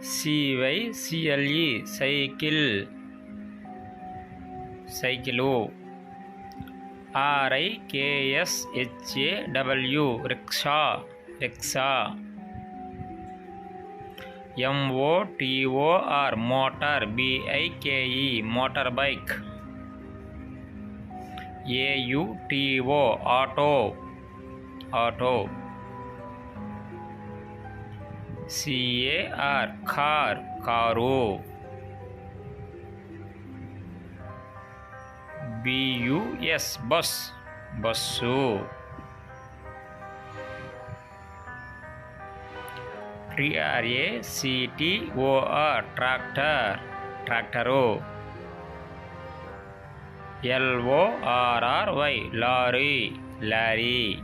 CYCLE cycle cycle. RIKSHAW rickshaw rickshaw. MOTOR motor BIKE motor bike. AUTO auto auto. CAR car car. BUS bus bus. TRACTOR tractor tractor. LORRY lorry lorry.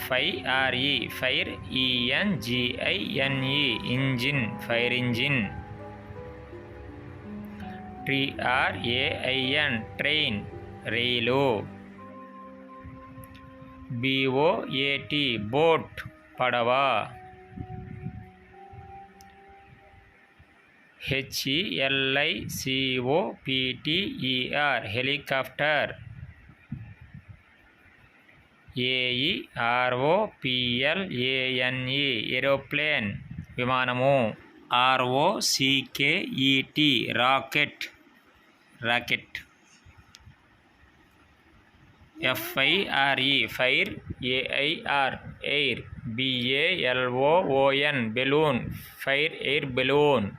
FIRE fire ENGINE engine fire engine. TRAIN train rail. BOAT boat పడవ. HELICOPTER helicopter. AEROPLANE aeroplane విమానము. ROCKET rocket rocket. FIRE fire AIR air. BALON balloon fire air balloon.